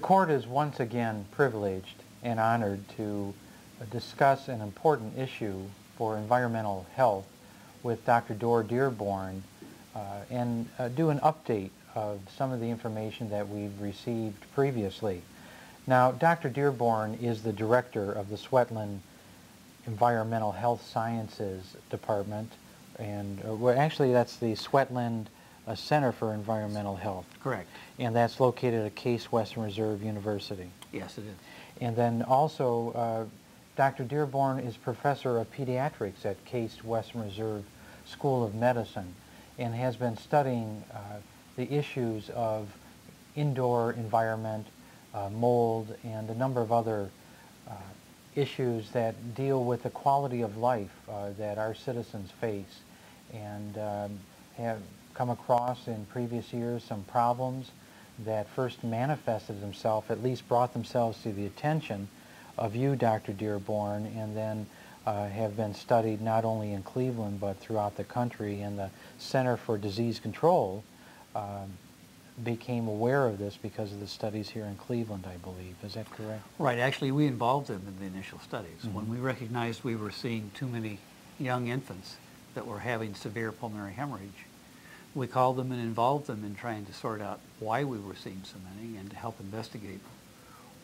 court is once again privileged and honored to discuss an important issue for environmental health with Dr. Dor Dearborn and do an update of some of the information that we've received previously. Now, Dr. Dearborn is the director of the Sweatland Environmental Health Sciences Department, and well, actually that's the Sweatland Center for Environmental Health. Correct. And that's located at Case Western Reserve University. Yes, it is. And then also, Dr. Dearborn is professor of pediatrics at Case Western Reserve School of Medicine and has been studying the issues of indoor environment, mold, and a number of other issues that deal with the quality of life that our citizens face, and have come across in previous years some problems that first manifested themselves, at least brought themselves to the attention of you, Dr. Dearborn, and then have been studied not only in Cleveland but throughout the country. And the Center for Disease Control became aware of this because of the studies here in Cleveland, I believe. Is that correct? Right. Actually, we involved them in the initial studies. When we recognized we were seeing too many young infants that were having severe pulmonary hemorrhage, we called them and involved them in trying to sort out why we were seeing so many and to help investigate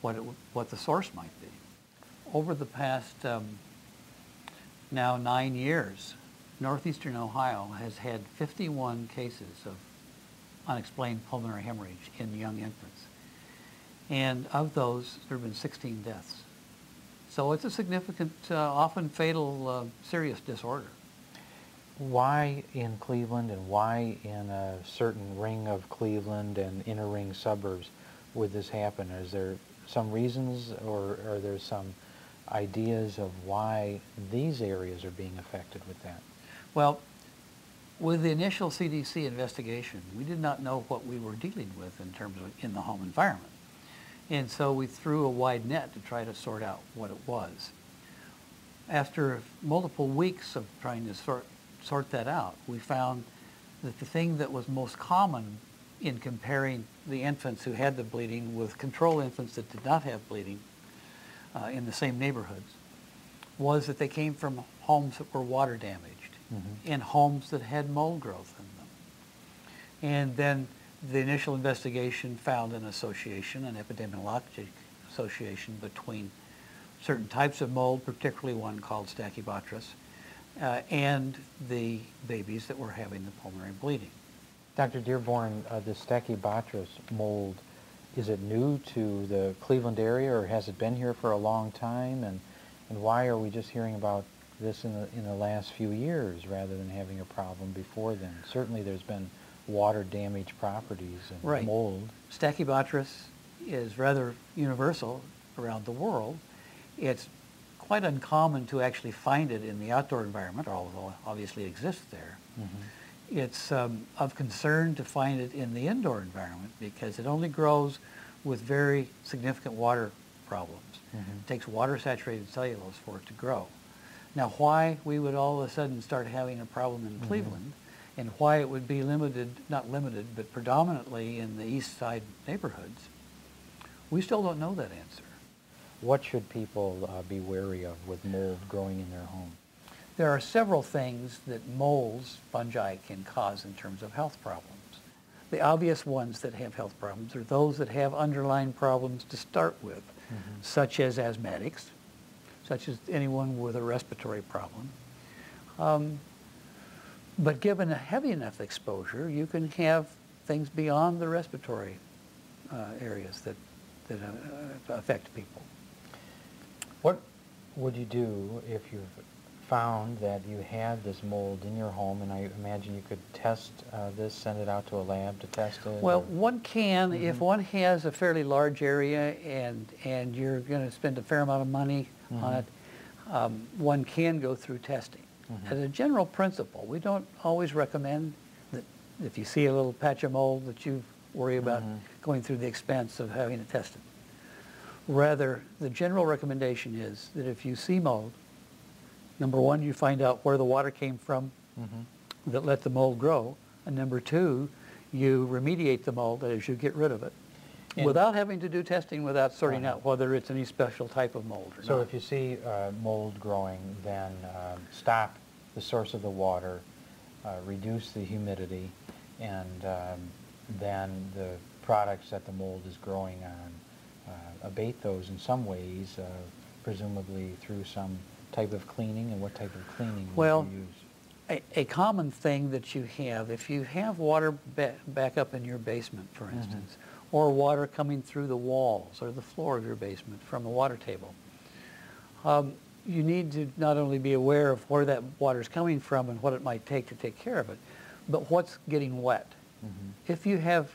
what the source might be. Over the past now 9 years, northeastern Ohio has had 51 cases of unexplained pulmonary hemorrhage in young infants. And of those, there have been 16 deaths. So it's a significant, often fatal, serious disorder. Why in Cleveland, and why in a certain ring of Cleveland and inner ring suburbs would this happen? Is there some reasons, or are there some ideas of why these areas are being affected with that? Well, with the initial CDC investigation, we did not know what we were dealing with in terms of in the home environment. And so we threw a wide net to try to sort out what it was. After multiple weeks of trying to sort that out, we found that the thing that was most common in comparing the infants who had the bleeding with control infants that did not have bleeding in the same neighborhoods was that they came from homes that were water damaged and homes that had mold growth in them. And then the initial investigation found an association, an epidemiologic association between certain types of mold, particularly one called Stachybotrys, and the babies that were having the pulmonary bleeding. Dr. Dearborn, the Stachybotrys mold, is it new to the Cleveland area, or has it been here for a long time? And why are we just hearing about this in the last few years rather than having a problem before then? Certainly there's been water damaged properties and mold. Stachybotrys is rather universal around the world. It's quite uncommon to actually find it in the outdoor environment, although obviously it exists there. It's of concern to find it in the indoor environment because it only grows with very significant water problems. It takes water-saturated cellulose for it to grow. Now, why we would all of a sudden start having a problem in Cleveland, and why it would be limited, not limited, but predominantly in the east side neighborhoods, we still don't know that answer. What should people be wary of with mold growing in their home? There are several things that molds, fungi, can cause in terms of health problems. The obvious ones that have health problems are those that have underlying problems to start with, such as asthmatics, such as anyone with a respiratory problem. But given a heavy enough exposure, you can have things beyond the respiratory areas that affect people. What would you do if you found that you had this mold in your home, and I imagine you could test this, send it out to a lab to test it? Well, one can, if one has a fairly large area and you're going to spend a fair amount of money on it, one can go through testing. As a general principle, we don't always recommend that if you see a little patch of mold that you worry about going through the expense of having it tested. Rather, the general recommendation is that if you see mold, number one, you find out where the water came from that let the mold grow, and number two, you remediate the mold as you get rid of it. without having to do testing, without sorting out whether it's any special type of mold or So not. if you see mold growing, then stop the source of the water, reduce the humidity, and then the products that the mold is growing on, abate those in some ways, presumably through some type of cleaning. And what type of cleaning would Well, you use? A common thing that you have, if you have water back up in your basement, for instance, or water coming through the walls or the floor of your basement from the water table, you need to not only be aware of where that water is coming from and what it might take to take care of it, but what's getting wet. If you have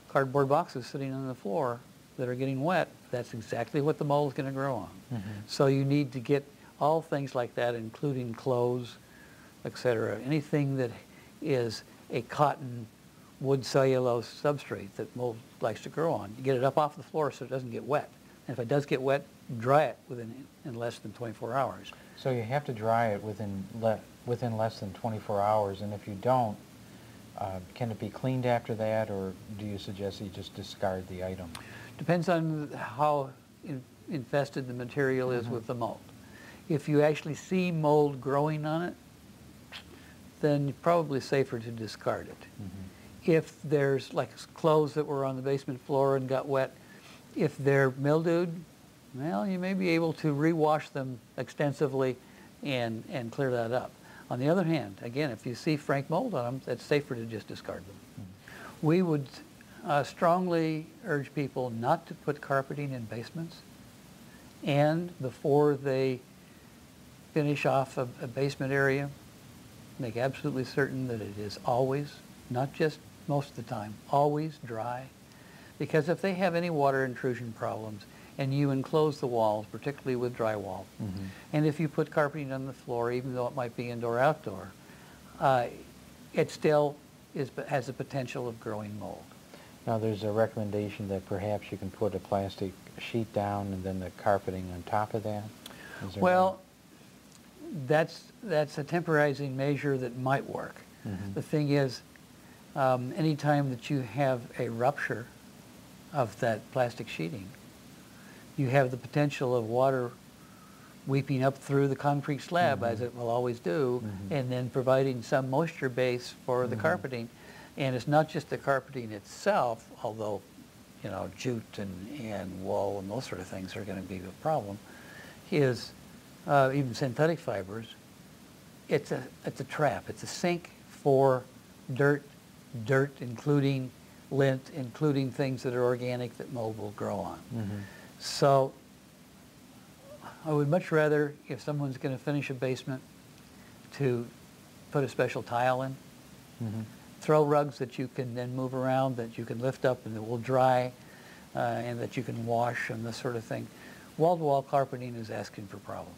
cardboard boxes sitting on the floor that are getting wet, that's exactly what the mold is going to grow on. So you need to get all things like that, including clothes, etc. Anything that is a cotton, wood cellulose substrate that mold likes to grow on. You get it up off the floor so it doesn't get wet. And if it does get wet, dry it in less than 24 hours. So you have to dry it within less than 24 hours, and if you don't, can it be cleaned after that, or do you suggest that you just discard the item? Depends on how infested the material is with the mold. If you actually see mold growing on it, then it's probably safer to discard it. If there's like clothes that were on the basement floor and got wet, if they're mildewed, well, you may be able to rewash them extensively and clear that up. On the other hand, again, if you see frank mold on them, it's safer to just discard them. We would strongly urge people not to put carpeting in basements, and before they finish off a basement area, make absolutely certain that it is always, not just most of the time, always dry. Because if they have any water intrusion problems and you enclose the walls, particularly with drywall, and if you put carpeting on the floor, even though it might be indoor-outdoor, it still has the potential of growing mold. Now there's a recommendation that perhaps you can put a plastic sheet down and then the carpeting on top of that? Well, that's a temporizing measure that might work. The thing is, anytime that you have a rupture of that plastic sheeting, you have the potential of water weeping up through the concrete slab, as it will always do, and then providing some moisture base for the carpeting. And it's not just the carpeting itself, although, you know, jute and wool and those sort of things are going to be a problem, is even synthetic fibers. It's a trap. It's a sink for dirt including lint, including things that are organic that mold will grow on. So I would much rather, if someone's going to finish a basement, to put a special tile in, throw rugs that you can then move around, that you can lift up and that will dry, and that you can wash and this sort of thing. Wall-to-wall carpeting is asking for problems.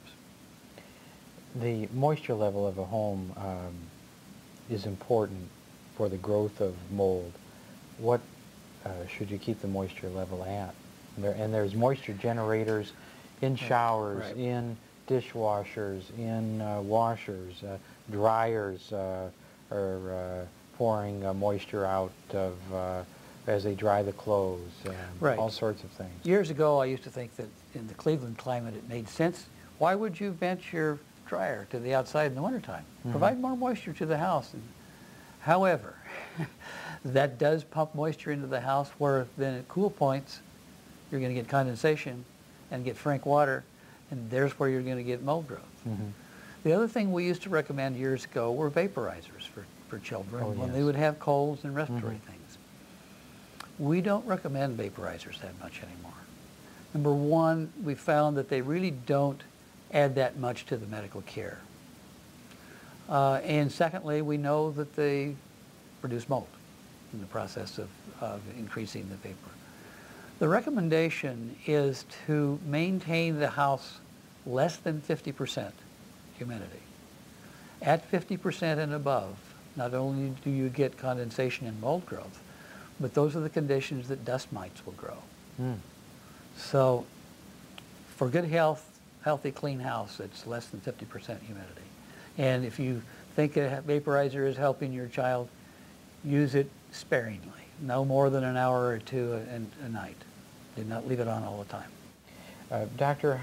The moisture level of a home is important for the growth of mold. What should you keep the moisture level at? And there's moisture generators in showers, in dishwashers, in washers, dryers are pouring moisture out of as they dry the clothes, all sorts of things. Years ago, I used to think that in the Cleveland climate it made sense. Why would you vent your dryer to the outside in the wintertime? Provide more moisture to the house. However, that does pump moisture into the house, where then at cool points you're going to get condensation and get frank water, and there's where you're going to get mold growth. The other thing we used to recommend years ago were vaporizers for children when they would have colds and respiratory things. We don't recommend vaporizers that much anymore. Number one, we found that they really don't add that much to the medical care. And secondly, we know that they produce mold in the process of increasing the vapor. The recommendation is to maintain the house less than 50% humidity. At 50% and above, not only do you get condensation and mold growth, but those are the conditions that dust mites will grow. So for good health, healthy, clean house, it's less than 50% humidity. And if you think a vaporizer is helping your child, use it sparingly. no more than an hour or two a night. Did not leave it on all the time. Doctor,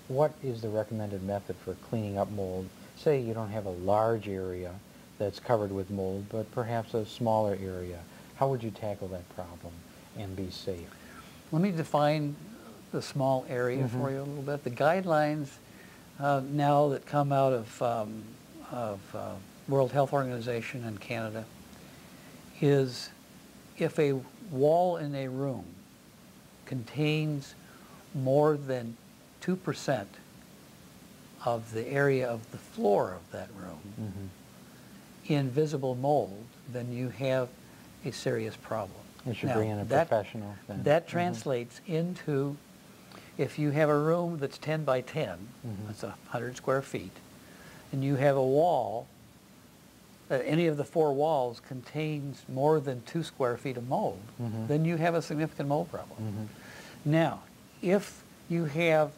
what is the recommended method for cleaning up mold? Say you don't have a large area that's covered with mold, but perhaps a smaller area. How would you tackle that problem and be safe? Let me define the small area for you a little bit. The guidelines now that come out of World Health Organization and Canada is if a wall in a room contains more than 2% of the area of the floor of that room in visible mold, then you have a serious problem. You should bring in a professional then. That translates into, if you have a room that's 10 by 10, that's 100 square feet, and you have a wall, any of the 4 walls contains more than 2 square feet of mold, then you have a significant mold problem. Now, if you have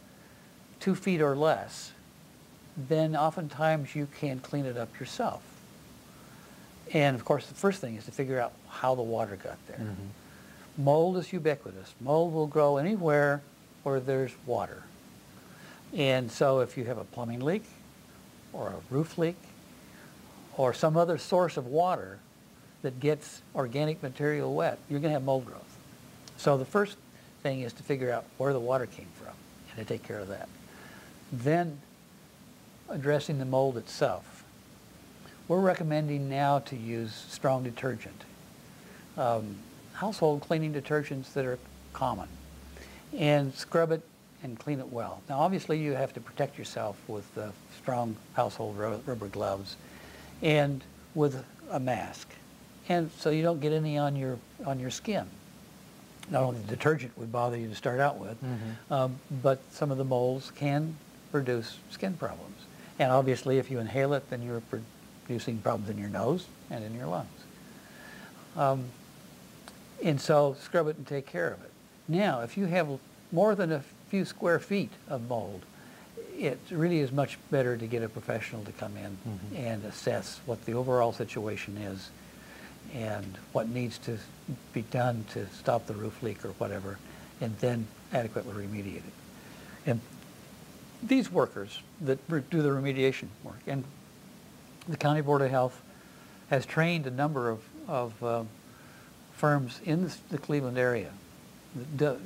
2 feet or less, then oftentimes you can clean it up yourself. And of course, the first thing is to figure out how the water got there. Mold is ubiquitous. Mold will grow anywhere where there's water. And so if you have a plumbing leak or a roof leak or some other source of water that gets organic material wet, you're going to have mold growth. So the first thing is to figure out where the water came from and to take care of that. Then addressing the mold itself. We're recommending now to use strong detergent. Household cleaning detergents that are common. And scrub it and clean it well. Now obviously you have to protect yourself with strong household rubber gloves and with a mask. And so you don't get any on your skin. Not only the detergent would bother you to start out with, but some of the molds can produce skin problems. And obviously if you inhale it, then you're producing problems in your nose and in your lungs. And so scrub it and take care of it. Now, if you have more than a few square feet of mold, it really is much better to get a professional to come in and assess what the overall situation is and what needs to be done to stop the roof leak or whatever, and then adequately remediate it. And these workers that do the remediation work, and the County Board of Health has trained a number of firms in the Cleveland area that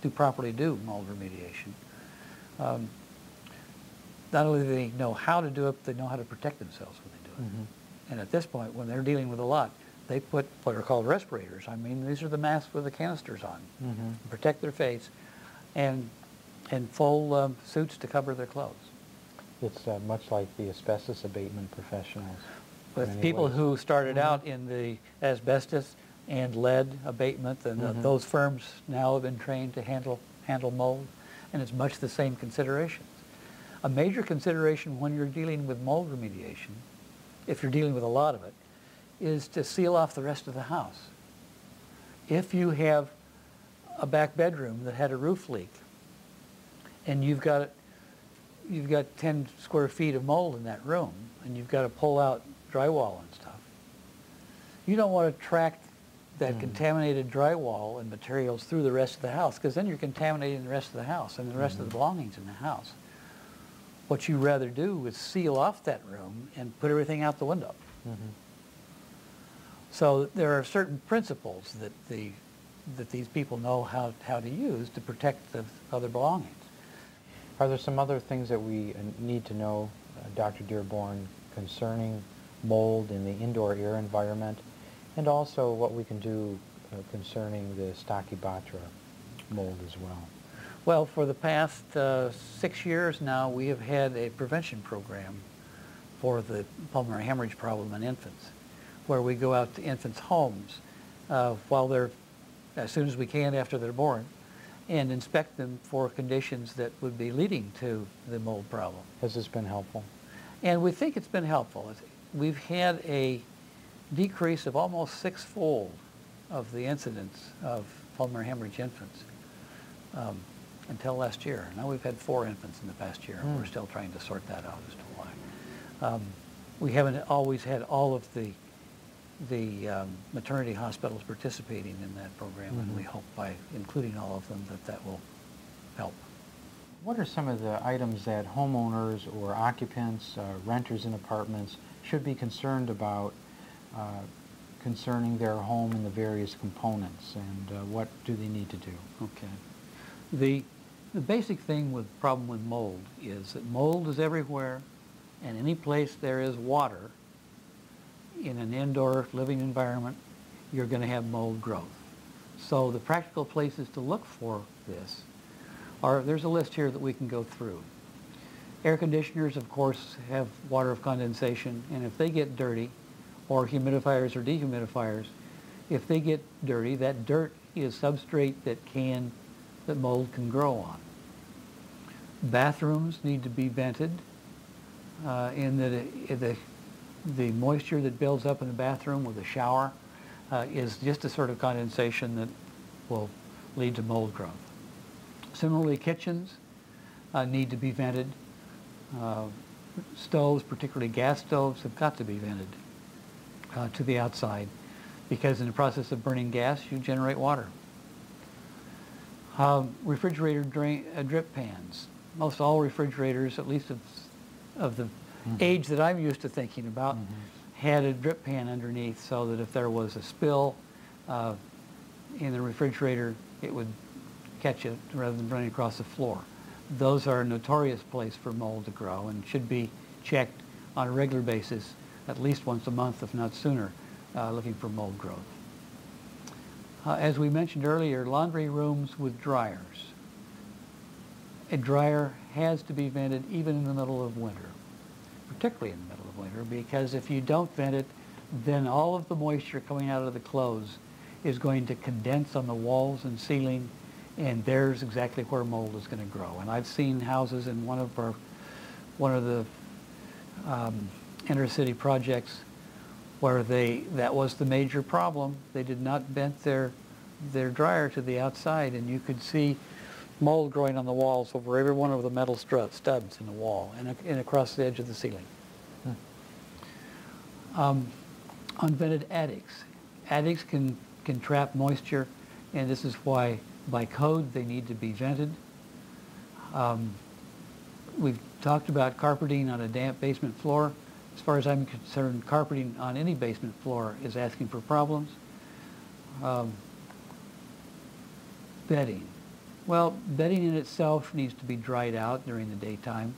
do properly do mold remediation. Not only do they know how to do it, they know how to protect themselves when they do it. And at this point, when they're dealing with a lot, they put what are called respirators. I mean, these are the masks with the canisters on, protect their face, and full suits to cover their clothes. It's much like the asbestos abatement professionals. With people who started out in the asbestos and lead abatement, and those firms now have been trained to handle mold, and it's much the same considerations. A major consideration when you're dealing with mold remediation, if you're dealing with a lot of it, is to seal off the rest of the house. If you have a back bedroom that had a roof leak, and you've got 10 square feet of mold in that room, and you've got to pull out drywall and stuff, you don't want to track that contaminated drywall and materials through the rest of the house, because then you're contaminating the rest of the house and the rest of the belongings in the house. What you rather do is seal off that room and put everything out the window. So there are certain principles that these people know how to use to protect the other belongings. Are there some other things that we need to know, Dr. Dearborn, concerning mold in the indoor air environment, and also what we can do concerning the Stachybotrys mold as well? Well, for the past 6 years now, we have had a prevention program for the pulmonary hemorrhage problem in infants, where we go out to infants' homes as soon as we can after they're born, and inspect them for conditions that would be leading to the mold problem. Has this been helpful? And we think it's been helpful. We've had a decrease of almost 6-fold of the incidence of pulmonary hemorrhage infants until last year. Now we've had 4 infants in the past year, and we're still trying to sort that out as to why. We haven't always had all of the the maternity hospitals participating in that program, and we hope by including all of them that will help. What are some of the items that homeowners or occupants, renters in apartments should be concerned about concerning their home and the various components, and what do they need to do? Okay. The basic thing with problem with mold is that mold is everywhere, and any place there is water in an indoor living environment, you're going to have mold growth. So the practical places to look for this are, there's a list here that we can go through. Air conditioners, of course, have water of condensation, and if they get dirty, or humidifiers or dehumidifiers, if they get dirty, that dirt is substrate that mold can grow on. Bathrooms need to be vented in that the moisture that builds up in the bathroom with a shower is just a sort of condensation that will lead to mold growth. Similarly, kitchens need to be vented. Stoves, particularly gas stoves, have got to be vented to the outside, because in the process of burning gas, you generate water. Refrigerator drip pans. Most all refrigerators, at least of the age that I'm used to thinking about, had a drip pan underneath, so that if there was a spill in the refrigerator, it would catch it rather than running across the floor. Those are a notorious place for mold to grow and should be checked on a regular basis, at least once a month, if not sooner, looking for mold growth. As we mentioned earlier, laundry rooms with dryers. A dryer has to be vented even in the middle of winter, particularly in the middle of winter, because if you don't vent it, then all of the moisture coming out of the clothes is going to condense on the walls and ceiling, and there's exactly where mold is going to grow. And I've seen houses in one of the inner city projects where that was the major problem. They did not vent their dryer to the outside, and you could see mold growing on the walls over every one of the metal studs in the wall and across the edge of the ceiling. Unvented attics. Attics can trap moisture, and this is why by code they need to be vented. We've talked about carpeting on a damp basement floor. As far as I'm concerned, carpeting on any basement floor is asking for problems. Bedding. Well, bedding in itself needs to be dried out during the daytime.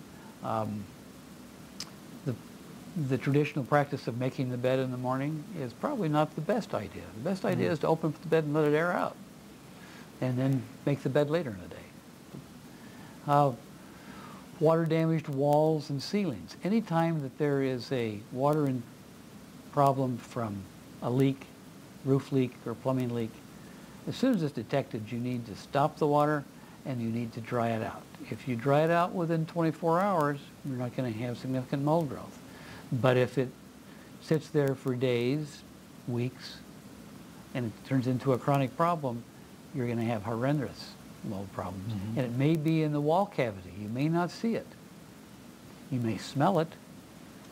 The traditional practice of making the bed in the morning is probably not the best idea. The best idea is to open up the bed and let it air out, and then make the bed later in the day. Water-damaged walls and ceilings. Anytime that there is a water problem from a leak, roof leak or plumbing leak, as soon as it's detected, you need to stop the water and you need to dry it out. If you dry it out within 24 hours, you're not going to have significant mold growth. But if it sits there for days, weeks, and it turns into a chronic problem, you're going to have horrendous mold problems. And it may be in the wall cavity. You may not see it. You may smell it,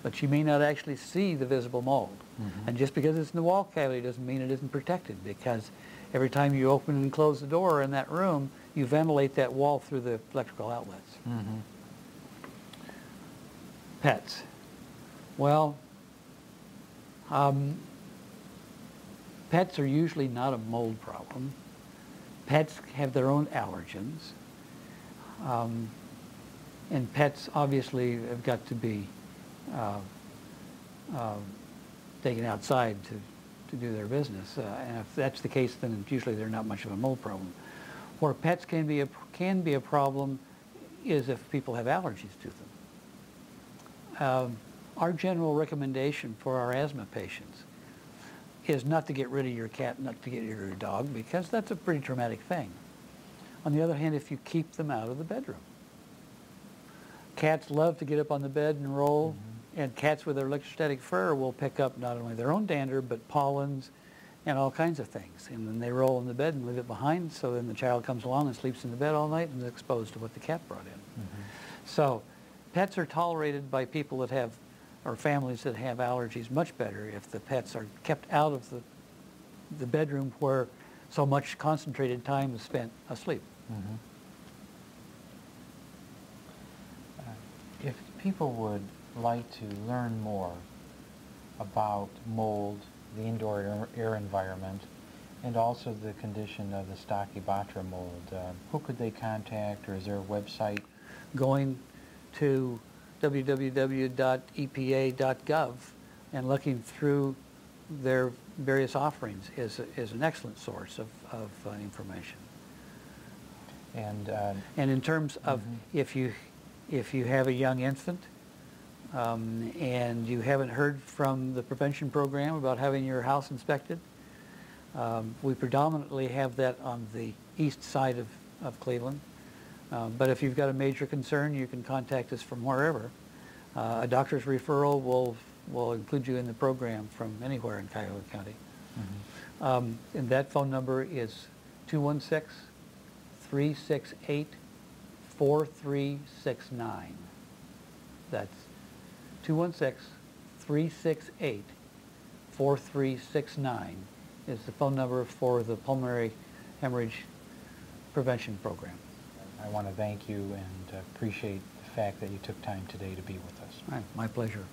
but you may not actually see the visible mold. And just because it's in the wall cavity doesn't mean it isn't protected, because every time you open and close the door in that room, you ventilate that wall through the electrical outlets. Pets. Well, pets are usually not a mold problem. Pets have their own allergens. And pets obviously have got to be taken outside to do their business. And if that's the case, then usually they're not much of a mold problem. Where pets can be a problem is if people have allergies to them. Our general recommendation for our asthma patients is not to get rid of your cat, not to get rid of your dog, because that's a pretty traumatic thing. On the other hand, if you keep them out of the bedroom. Cats love to get up on the bed and roll, and cats with their electrostatic fur will pick up not only their own dander, but pollens and all kinds of things. And then they roll in the bed and leave it behind, so then the child comes along and sleeps in the bed all night and is exposed to what the cat brought in. So pets are tolerated by people that have or families that have allergies much better if the pets are kept out of the bedroom where so much concentrated time is spent asleep. Mm-hmm. If people would like to learn more about mold, the indoor air environment, and also the condition of the Stachybotrys mold, who could they contact, or is there a website? Going to www.epa.gov and looking through their various offerings is an excellent source of information. And in terms of mm-hmm. if you have a young infant and you haven't heard from the prevention program about having your house inspected, we predominantly have that on the east side of Cleveland. But if you've got a major concern, you can contact us from wherever. A doctor's referral will include you in the program from anywhere in Cuyahoga County. Mm-hmm. And that phone number is 216-368-4369. That's 216-368-4369 is the phone number for the pulmonary hemorrhage prevention program. I want to thank you and appreciate the fact that you took time today to be with us. All right, my pleasure.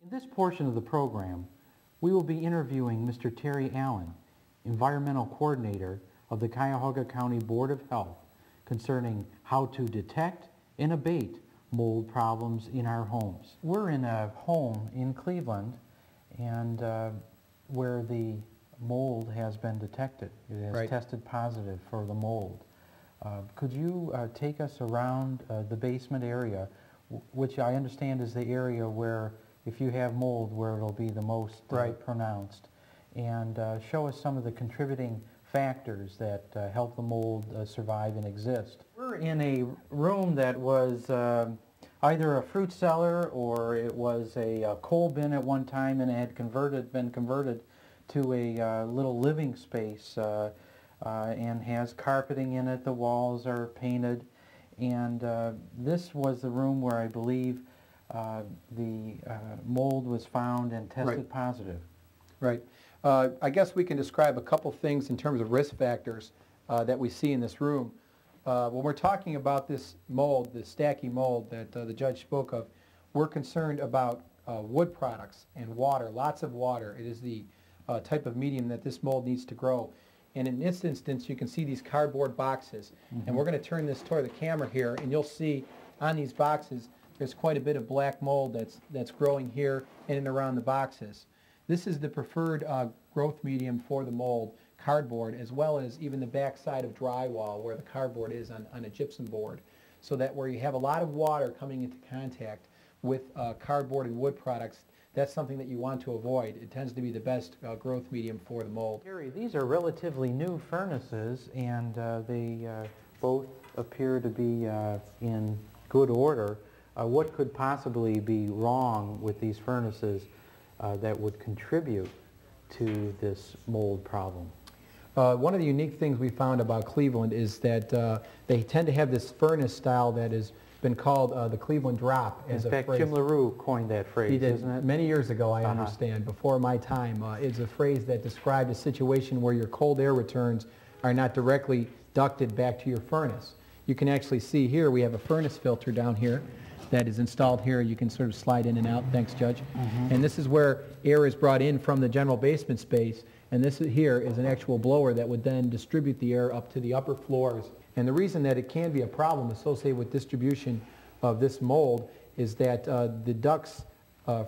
In this portion of the program, we will be interviewing Mr. Terry Allen, Environmental Coordinator of the Cuyahoga County Board of Health, concerning how to detect and abate mold problems in our homes. We're in a home in Cleveland and where the mold has been detected. It has tested positive for the mold. Could you take us around the basement area, which I understand is the area where, if you have mold, where it'll be the most pronounced, and show us some of the contributing factors that help the mold survive and exist. We're in a room that was either a fruit cellar or it was a coal bin at one time, and it had been converted to a little living space and has carpeting in it. The walls are painted, and this was the room where I believe the mold was found and tested positive. Right. I guess we can describe a couple things in terms of risk factors that we see in this room. When we're talking about this mold, the Stachy mold that the judge spoke of, we're concerned about wood products and water, lots of water. It is the type of medium that this mold needs to grow. And in this instance, you can see these cardboard boxes. Mm-hmm. And we're going to turn this toward the camera here, and you'll see on these boxes there's quite a bit of black mold that's growing here in and around the boxes. This is the preferred growth medium for the mold, cardboard, as well as even the back side of drywall where the cardboard is on a gypsum board, so that where you have a lot of water coming into contact with cardboard and wood products, that's something that you want to avoid. It tends to be the best growth medium for the mold. Gary, these are relatively new furnaces, and they both appear to be in good order. What could possibly be wrong with these furnaces that would contribute to this mold problem? One of the unique things we found about Cleveland is that they tend to have this furnace style that has been called the Cleveland drop as a phrase. In fact, Jim LaRue coined that phrase, he did, isn't it? Many years ago, I understand, before my time. It's a phrase that described a situation where your cold air returns are not directly ducted back to your furnace. You can actually see here, we have a furnace filter down here that is installed here. You can sort of slide in and out. Thanks, Judge. Mm-hmm. And this is where air is brought in from the general basement space, and this here is an actual blower that would then distribute the air up to the upper floors. And the reason that it can be a problem associated with distribution of this mold is that the ducts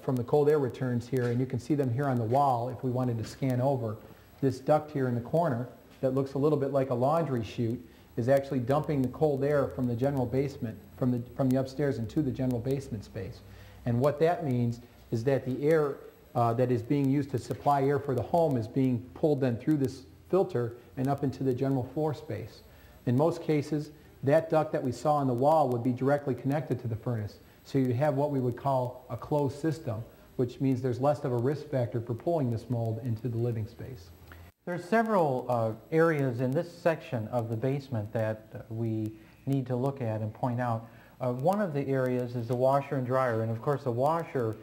from the cold air returns here, and you can see them here on the wall if we wanted to scan over. This duct here in the corner that looks a little bit like a laundry chute is actually dumping the cold air from the general basement, from the upstairs into the general basement space. And what that means is that the air that is being used to supply air for the home is being pulled then through this filter and up into the general floor space. In most cases, That duct that we saw on the wall would be directly connected to the furnace. So you'd have what we would call a closed system, which means there's less of a risk factor for pulling this mold into the living space. There's several areas in this section of the basement that we need to look at and point out. One of the areas is the washer and dryer, and of course the washer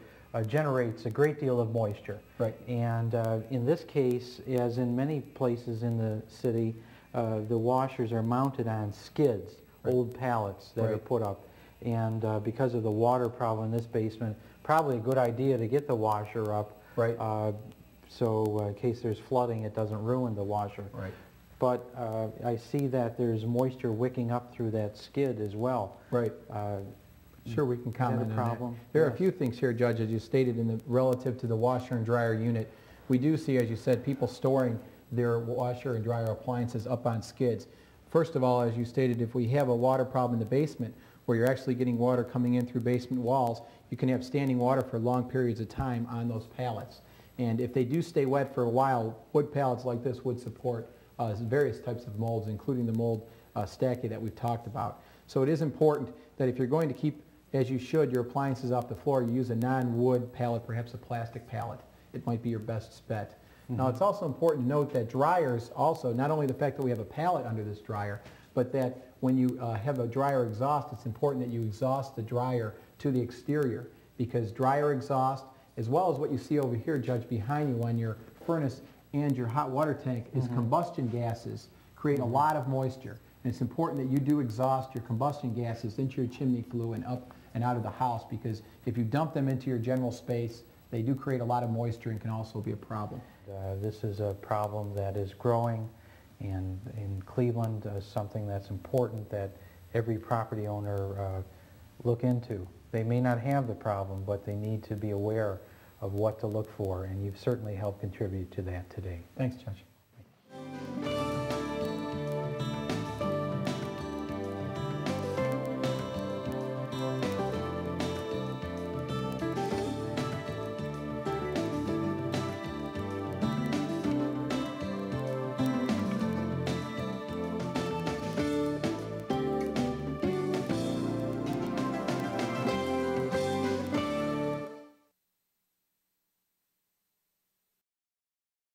generates a great deal of moisture. Right. And in this case, as in many places in the city, the washers are mounted on skids, Right. old pallets that are Right. put up. And because of the water problem in this basement, probably a good idea to get the washer up. Right. So in case there's flooding, it doesn't ruin the washer. Right. But I see that there's moisture wicking up through that skid as well. Right. Sure, we can comment on that. problem? There are a Yes. few things here, Judge, as you stated, in the relative to the washer and dryer unit. We do see, as you said, people storing their washer and dryer appliances up on skids. First of all, as you stated, if we have a water problem in the basement where you're actually getting water coming in through basement walls, you can have standing water for long periods of time on those pallets. And if they do stay wet for a while, wood pallets like this would support various types of molds, including the mold stachy that we've talked about. So it is important that if you're going to keep, as you should, your appliances off the floor, you use a non-wood pallet, perhaps a plastic pallet. It might be your best bet. Now, it's also important to note that dryers also, not only the fact that we have a pallet under this dryer, but that when you have a dryer exhaust, it's important that you exhaust the dryer to the exterior, because dryer exhaust, as well as what you see over here, Judge, behind you on your furnace and your hot water tank, is combustion gases create a lot of moisture. And it's important that you do exhaust your combustion gases into your chimney flue and up and out of the house, because if you dump them into your general space, they do create a lot of moisture and can also be a problem. This is a problem that is growing, and in Cleveland, something that's important that every property owner look into. They may not have the problem, but they need to be aware of what to look for, and you've certainly helped contribute to that today. Thanks, Judge.